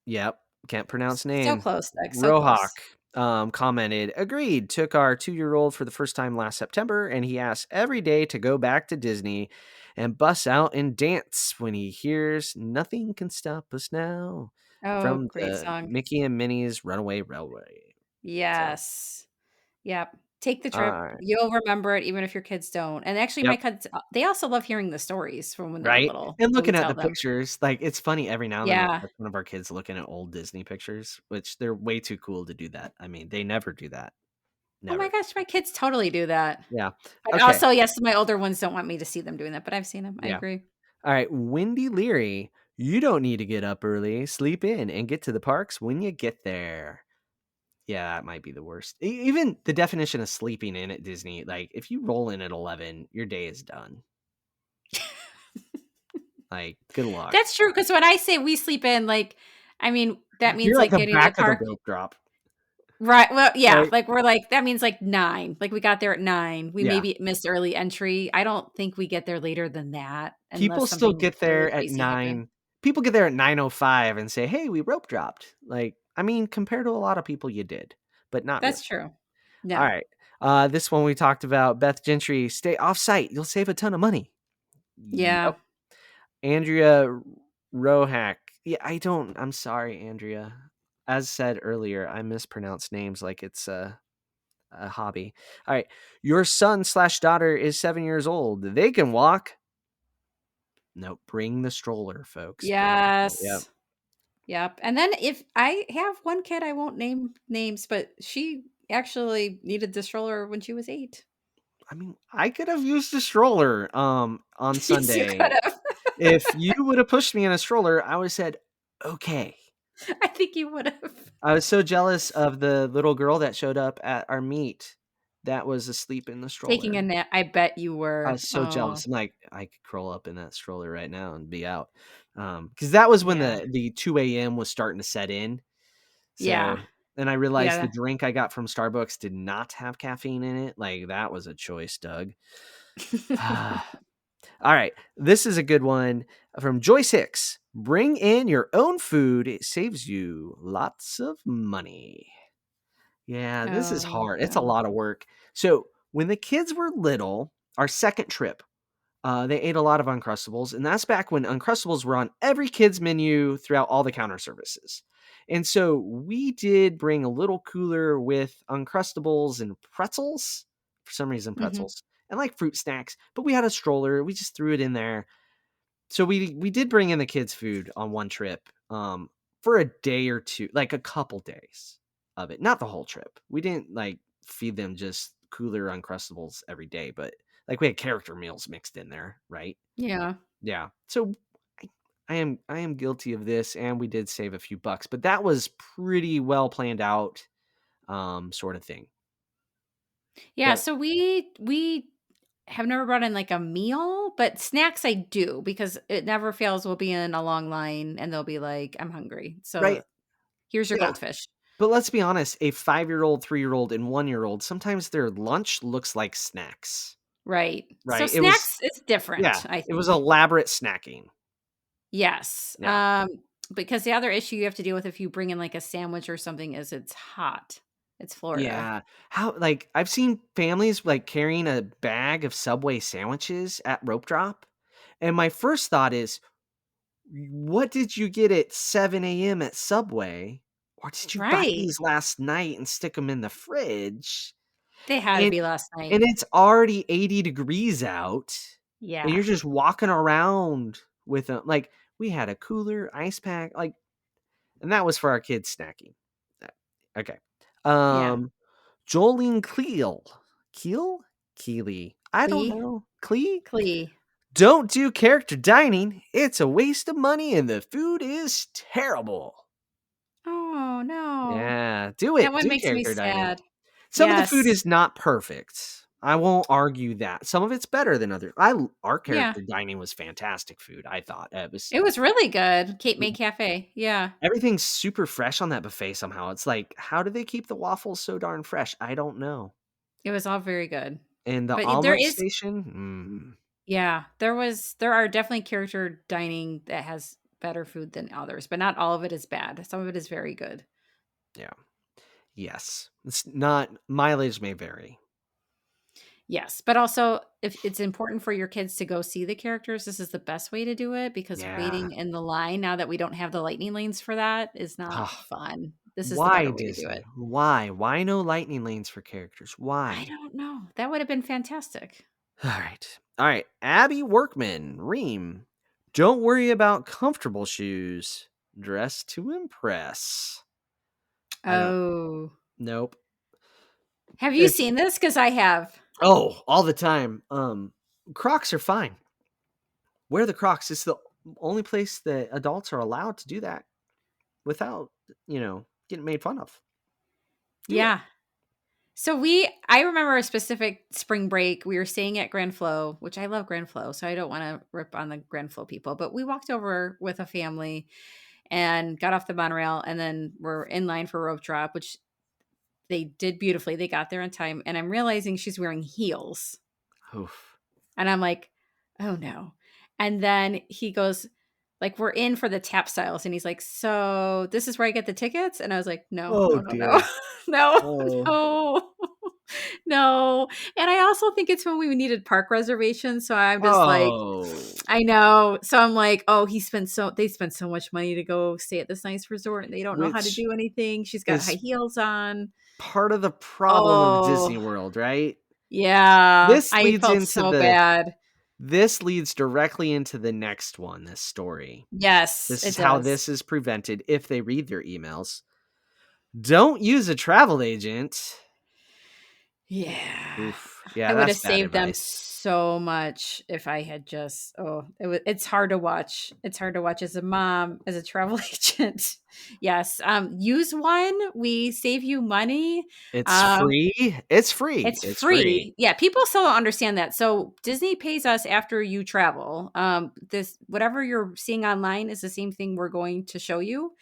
yep, can't pronounce So name. close, Doug. So Rohak close. commented, agreed. Took our 2-year-old for the first time last September, and he asks every day to go back to Disney and busts out and dance when he hears "Nothing Can Stop Us Now" Oh, from great the song. Mickey and Minnie's Runaway Railway. So, Yes. Yep. Take the all trip. right, You'll remember it even if your kids don't. And actually my yep. kids, they also love hearing the stories from when they were Right? little And that we looking at tell the them. pictures, like, it's funny every now and then we'll Yeah. catch one of our kids looking at old Disney pictures, which they're way too cool to do that. I mean, they never do that. Oh my Never. gosh, my kids totally do that. Yeah. But Okay. also, yes, my older ones don't want me to see them doing that, but I've seen them. I Yeah. agree. All right. Wendy Leary, you don't need to get up early. Sleep in and get to the parks when you get there. Yeah, that might be the worst. Even the definition of sleeping in at Disney, like, if you roll in at 11, your day is done. Like, good luck. That's true, because when I say we sleep in, like, I mean, that You're means, like like, the getting to the back of the park. rope drop. Right, well, yeah, Right? like, we're like that means, like, 9, like, we got there at 9. We Yeah. maybe missed early entry. I don't think we get there later than that People unless still something get really there at crazy happened. 9. People get there at 9:05 and say, "Hey, we rope dropped." Like, I mean, compared to a lot of people, you did, but not really. That's true. All No. right. This one we talked about. Beth Gentry, stay off site. You'll save a ton of money. Yeah. Yep. Andrea Rohack. Yeah, I'm sorry, Andrea. As said earlier, I mispronounce names like it's a hobby. All right. Your son/daughter is 7 years old. They can walk. No, bring the stroller, folks. Bring the stroller. Yep. Yes. Yep. And then if I have one kid, I won't name names, but she actually needed the stroller when she was 8. I mean, I could have used a stroller on Yes, you Sunday. could have. If you would have pushed me in a stroller, I would have said, "Okay." I think you would have. I was so jealous of the little girl that showed up at our meet that was asleep in the Taking stroller. a nap. I bet you I were. was so Oh, jealous. I'm like, I could curl up in that stroller right now and be out. Because that was when yeah. the 2 a.m. was starting to set in. Yeah. So then I realized the Yeah. drink I got from Starbucks did not have caffeine in it. Like, that was a choice, Doug. All right. This is a good one from Joyce Hicks. Bring in your own food. It saves you lots of money. Yeah, this is Oh, hard. It's a yeah. lot of work. So when the kids were little, our second trip, they ate a lot of Uncrustables, and that's back when Uncrustables were on every kid's menu throughout all the counter services. And so we did bring a little cooler with Uncrustables and pretzels, for some reason Mhm. pretzels, and like fruit snacks, but we had a stroller. We just threw it in there. So we did bring in the kids' food on one trip, for a day or two, like a couple days of it, not the whole trip. We didn't like feed them just cooler Uncrustables every day, but like we had character meals mixed in there, right? Yeah. Yeah. So I, I am guilty of this, and we did save a few bucks, but that was pretty well planned out, sort of thing. Yeah, But so we have never brought in, like, a meal, but snacks I do because it never fails, we'll be in a long line and they'll be like, "I'm hungry, right, so here's your yeah. goldfish." But let's be honest, a 5-year-old, 3-year-old, and 1-year-old, sometimes their lunch looks like snacks. Right. So right? It was snacks is different, yeah, I it was think. elaborate snacking. Yes. Yeah. Because the other issue you have to deal with if you bring in like a sandwich or something is it's hot. It's Florida. Yeah. How like, I've seen families, like, carrying a bag of Subway sandwiches at rope drop, and my first thought is, "What did you get at 7 a.m. at Subway? Or did you buy Right. these last night and stick them in the fridge?" They had to And be last and night. it's already 80 degrees out, and Yeah. you're just walking around with a like, we had a cooler, ice pack, like, and that was for our kids snacking. Okay. Yeah. Um Jolene Keel? Keely. I don't Clee. know. Clee? Clee. Don't do character dining. It's a waste of money and the food is terrible. Oh, no. Yeah, do That it. one Do makes me character dining. sad. Some of the food Yes. is not perfect. I won't argue that. Some of it's better than others. Our Yeah. character dining was fantastic food, I thought. It was It was really good. Cape May Cafe. Yeah. everything's super fresh on that buffet somehow. It's like, how do they keep the waffles so darn fresh? I don't know. It was all very good. And the But there omelet is station? yeah, there are definitely character dining that has better food than others, but not all of it is bad. Some of it is very good. Yeah. Yes. It's not mileage may vary. Yes, but also if it's important for your kids to go see the characters, this is the best way to do it because Yeah. waiting in the line now that we don't have the lightning lanes for that is not Ah, fun. This is the why better way to do it. Disney? Why? Why no lightning lanes for characters? I Why? don't know. That would have been fantastic. All right. All right. Abby Workman, Reem. Don't worry about comfortable shoes. Dress to impress. I don't Oh. nope. Have you It's seen this? Because I have. oh, all the time. Crocs are fine. Wear the Crocs. It's the only place that adults are allowed to do that without, getting made fun of. Do it. Yeah. So I remember a specific spring break. We were staying at Grand Flow, which I love Grand Flow, so I don't want to rip on the Grand Flow people, but we walked over with a family and got off the monorail and then we're in line for rope drop, which they did beautifully. They got there on time and I'm realizing she's wearing heels. Oof. And I'm like, "Oh no." And then he goes like, "We're in for the tap styles." And he's like, "So this is where I get the tickets?" And I was like, "No, Oh no, no, no. dear. No, Oh. no." No. And I also think it's when we needed park reservations, so I'm just like Oh. I know. So I'm like, "Oh, they spent so much money to go stay at this nice resort and they don't know how to Which do anything." She's got high is heels on. part of the problem of Oh, Disney World, right? yeah. This I leads felt into so the bad. this leads directly into the next one, this story. Yes, This it is how does. this is prevented if they read their emails. Don't use a travel agent. Yeah. Oof. Yeah, I would that's have bad saved them advice. so much if I had just it's hard to watch. It's hard to watch as a mom, as a travel agent. Yes. Use one. We save you money. It's Um, free. It's free. it's It's free. free. Yeah, people still don't understand that. So Disney pays us after you travel. This whatever you're seeing online is the same thing we're going to show you.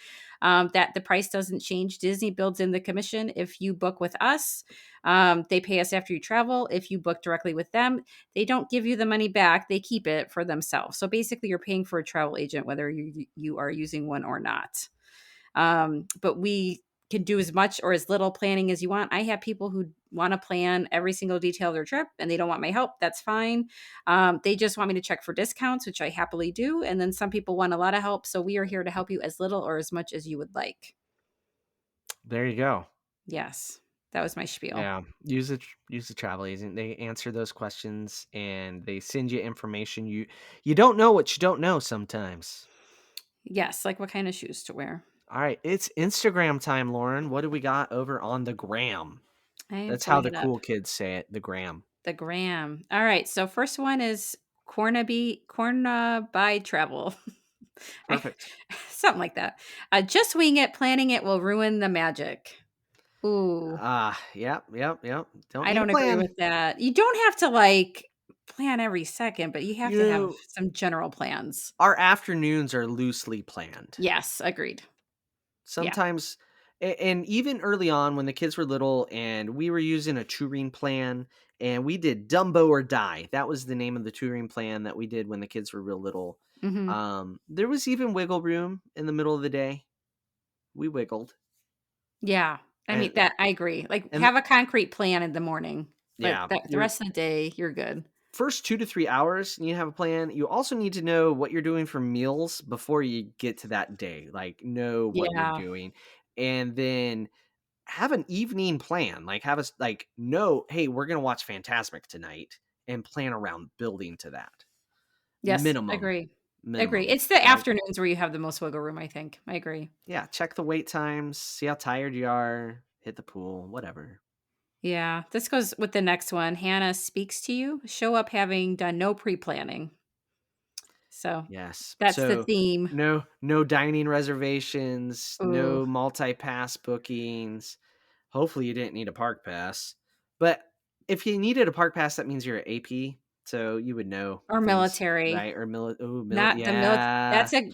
That the price doesn't change. Disney builds in the commission if you book with us. They pay us after you travel. If you book directly with them, they don't give you the money back. They keep it for themselves. So basically, you're paying for a travel agent whether you are using one or not. But we can do as much or as little planning as you want. I have people who want to plan every single detail of their trip and they don't want my help. That's fine. They just want me to check for discounts, which I happily do. And then some people want a lot of help. So we are here to help you as little or as much as you would like. There you go. Yes, that was my spiel. Yeah, use a travel agent. They answer those questions and they send you information. You don't know what you don't know sometimes. Yes, like what kind of shoes to wear. All right, it's Instagram time, Lauren. What do we got over on the gram? I am That's how pulling the it up. cool kids say it, the gram. The gram. All right. So first one is Corna by Travel. I, Perfect. something like that. Just wing it. Planning it will ruin the magic. Ooh, Yep. Don't I need a don't agree plan. with that. You don't have to like plan every second, but you have to have You some general plans. our afternoons are loosely planned. Yes, agreed. Yeah. Sometimes And even early on when the kids were little and we were using a touring plan and we did Dumbo or Die. That was the name of the touring plan that we did when the kids were real little. Hmm. There was even wiggle room in the middle of the day. We wiggled. Yeah. I mean, And that I agree. Like, and have a concrete plan in the morning, but yeah, the your rest of the day, you're good. first 2 to 3 hours, you have a plan. You also need to know what you're doing for meals before you get to that day. Like know what you're Yeah. doing. And then have an evening plan. Like have us like know, hey, we're gonna watch Fantasmic tonight and plan around building to that. Yes, Minimum. agree. Agree. Minimum. It's the Right? afternoons where you have the most wiggle room, I think. I agree. Yeah. Check the wait times, see how tired you are, hit the pool, whatever. Yeah. This goes with the next one. Hannah speaks to you. Show up having done no pre-planning. So Yes. that's the So theme. no dining reservations, Ooh. no multi-pass bookings. Hopefully you didn't need a park pass. But if you needed a park pass, that means you're an AP. So you would know Or things, military. right? Or Not the mil yeah. that's a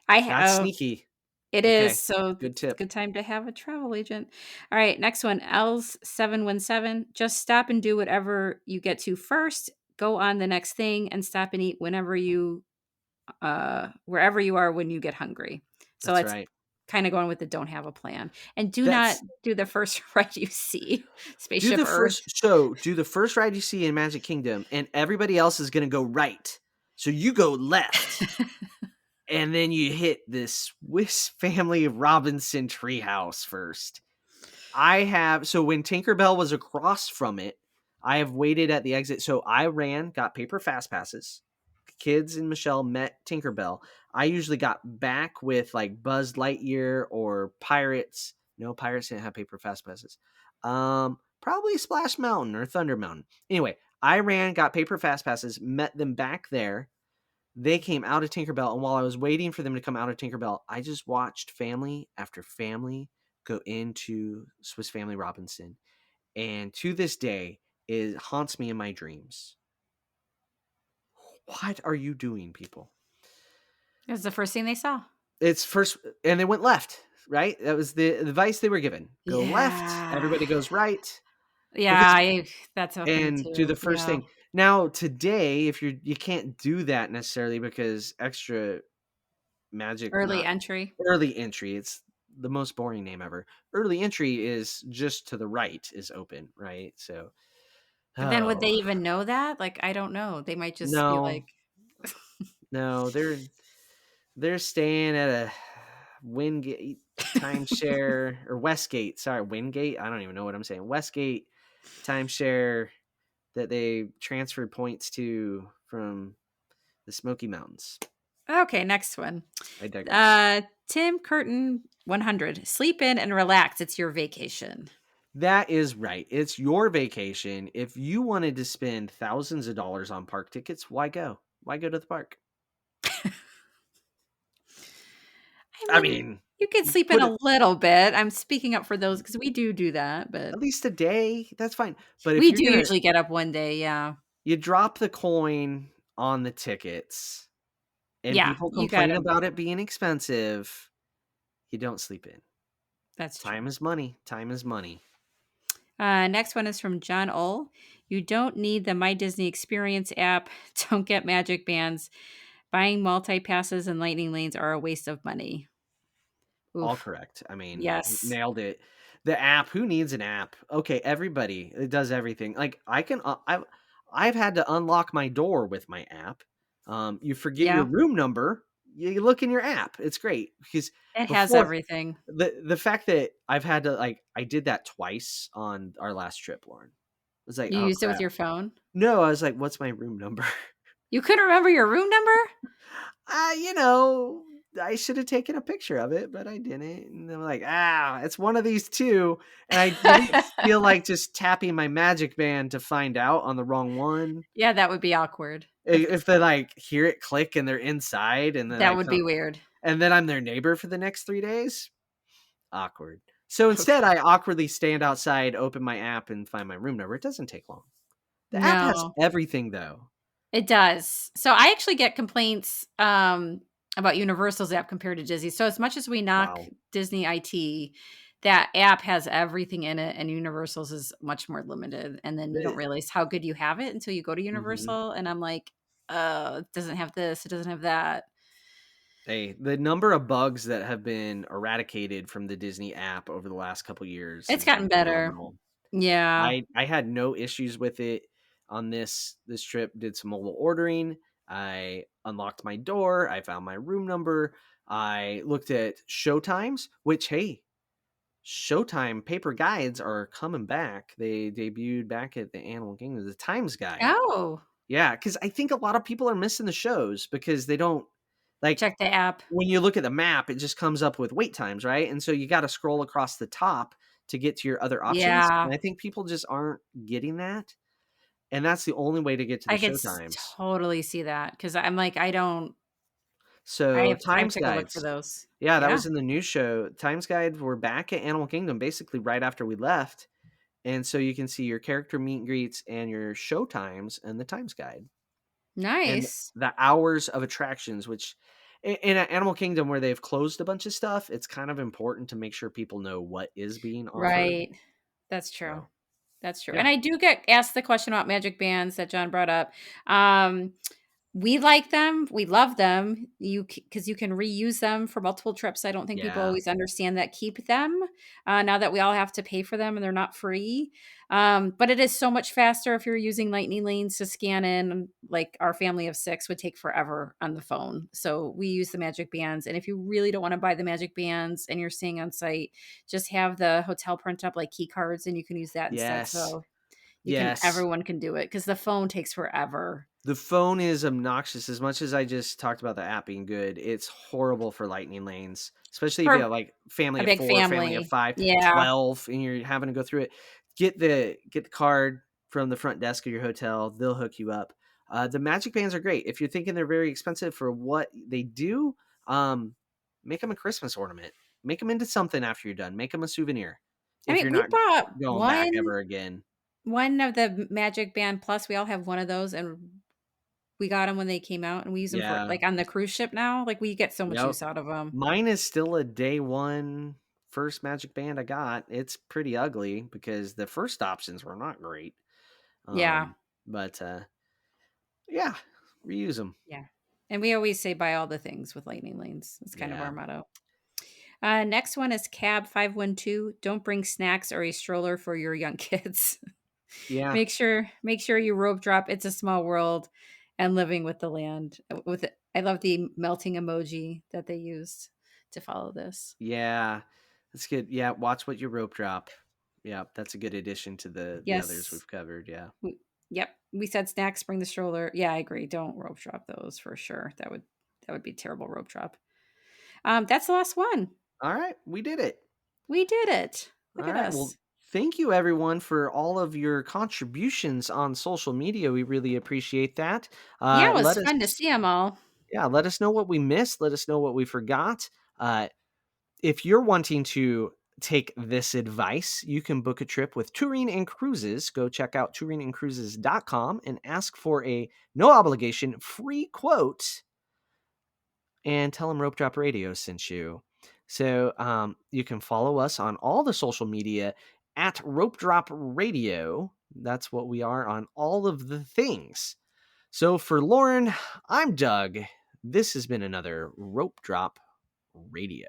I That's ha sneaky. it is, Okay. so Good it's a tip. good time to have a travel agent. All right, next one, Els 717. Just stop and do whatever you get to first. Go on the next thing and stop and eat wherever you are when you get hungry. So That's it's right. kind of going with the don't have a plan. And do not That's do the first ride you see. do Spaceship the Earth. first do the first ride you see in Magic Kingdom and everybody else is going to go right. So you go left. And then you hit this Swiss Family Robinson treehouse first. So when Tinkerbell was across from it, I have waited at the exit. So I got paper fast passes. Kids and Michelle met Tinkerbell. I usually got back with like Buzz Lightyear or Pirates. No, Pirates didn't have paper fast passes. Probably Splash Mountain or Thunder Mountain. Anyway, got paper fast passes, met them back there. They came out of Tinkerbell, and while I was waiting for them to come out of Tinkerbell, I just watched family after family go into Swiss Family Robinson. And to this day, it haunts me in my dreams. What are you doing, people? It was the first thing they saw. It's first, and they went left, right? That was the advice they were given. Go left, Yeah. everybody goes right. Yeah, Because that's okay and do too. the first Yeah. thing. Now today, if you can't do that necessarily because extra magic, Early not entry. early entry. It's the most boring name ever. Early entry is just to the right is open, right? So, But then would oh they even know that? Like, I don't know. They might just be no, like, no, they're staying at a Wingate timeshare or Westgate. Sorry, Wingate. I don't even know what I'm saying. Westgate timeshare that they transferred points to from the Smoky Mountains. okay, next one. I digress. Tim Curtin 100. Sleep in and relax. It's your vacation. That is right. It's your vacation. If you wanted to spend thousands of dollars on park tickets, why go? Why go to the park? I I mean, mean, you could sleep in put a it little bit. I'm speaking up for those because we do that, but at least a day. That's fine. But if we you're do gonna, usually get up one day. Yeah. you drop the coin on the tickets, and Yeah, people you complain gotta. about it being expensive. You don't sleep in. That's true. Time is money. Time is money. Next one is from John O. You don't need the My Disney Experience app. Don't get magic bands. Buying multi passes and lightning lanes are a waste of money. All Oof. correct. I mean, Yes. nailed it. The app. Who needs an app? Okay, everybody. It does everything. Like I can. I've had to unlock my door with my app. You forget your Yeah. room number. You look in your app. It's great because It has before everything. the fact that I've had to like I did that twice on our last trip, Lauren. I was like, You oh used it with crap. your phone? No, I was like, what's my room number? You couldn't remember your room number? You know, I should have taken a picture of it, but I didn't. And I'm like, it's one of these two. And I didn't feel like just tapping my magic band to find out on the wrong one. Yeah, that would be awkward. If they like hear it click and they're inside and then That I would come be weird. and then I'm their neighbor for the next 3 days. Awkward. So instead I awkwardly stand outside, open my app and find my room number. It doesn't take long. The app has No, everything though. it does. So I actually get complaints about Universal's app compared to Disney. So as much as we knock Wow. Disney IT, that app has everything in it, and Universal's is much more limited, and then you don't The- realize how good you have it until you go to mhm. Universal, and I'm like, it doesn't have this, it doesn't have that." Hey, the number of bugs that have been eradicated from the Disney app over the last couple years It's has been gotten better. phenomenal. Yeah. I had no issues with it on this trip. Did some mobile ordering. I unlocked my door. I found my room number. I looked at show times, which hey, Showtime paper guides are coming back. They debuted back at the Animal Kingdom, the Times Guide. Oh, Yeah, because I think a lot of people are missing the shows because they don't like check the app. when you look at the map, it just comes up with wait times, right? And so you got to scroll across the top to get to your other options. Yeah. And I think people just aren't getting that. And that's the only way to get to the I could show times. totally see that because I'm like, So I have times to go look for guides. those. Yeah, that Yeah. was in the news show. Times guides were back at Animal Kingdom basically right after we left. And so you can see your character meet and greets and your show times and the times guide and Nice. the hours of attractions, which in Animal Kingdom where they've closed a bunch of stuff, it's kind of important to make sure people know what is being offered. Right. That's true. So, That's true. yeah. And I do get asked the question about magic bands that John brought up. Um, we like them. We love them. Because you can reuse them for multiple trips. I don't think people Yeah. always understand that. Keep them now that we all have to pay for them and they're not free. But it is so much faster if you're using Lightning lanes to scan in. Like our family of 6 would take forever on the phone. So we use the magic bands. And if you really don't want to buy the magic bands and you're staying on site, just have the hotel print up like key cards and you can use that instead. Yes. So Yes. everyone can do it because the phone takes forever. The phone is obnoxious as much as I just talked about the app being good. It's horrible for lightning lanes, especially if you For have like family a of big 4, family of family. 5, Yeah. 12, and you're having to go through it. Get the card from the front desk of your hotel. They'll hook you up. The magic bands are great. If you're thinking they're very expensive for what they do, make them a Christmas ornament. Make them into something after you're done. Make them a souvenir. I If mean, you're we not bought going back ever again. one of the Magic Band Plus. We all have one of those, and we got them when they came out, and we use them for Yeah. like, on the cruise ship now. Like, we get so much Yep. use out of them. Mine is still a day one first magic band I got. It's pretty ugly because the first options were not great. Yeah. But yeah, reuse them. Yeah. And we always say buy all the things with Lightning Lanes. That's kind of our Yeah. motto. Next one is Cab 512. Don't bring snacks or a stroller for your young kids. Yeah. Make sure you rope drop It's a Small World and Living with the Land. I love the melting emoji that they used to follow this. Yeah. That's good. Yeah, watch what you rope drop. Yeah, that's a good addition to the others Yes. we've covered. Yeah. Yep. We said snacks, bring the stroller. Yeah, I agree. Don't rope drop those for sure. That would be terrible rope drop. That's the last one. All right, we did it. We did it. All Look at right. Well, us. thank you everyone for all of your contributions on social media. We really appreciate that. Yeah, it was Let fun to us see them all. Yeah, let us know what we missed. Let us know what we forgot. If you're wanting to take this advice, you can book a trip with Touring and Cruises. Go check out touringandcruises.com and ask for a no obligation free quote and tell them Rope Drop Radio sent you. So you can follow us on all the social media at Rope Drop Radio. That's what we are on all of the things. So for Lauren, I'm Doug. This has been another Rope Drop Radio.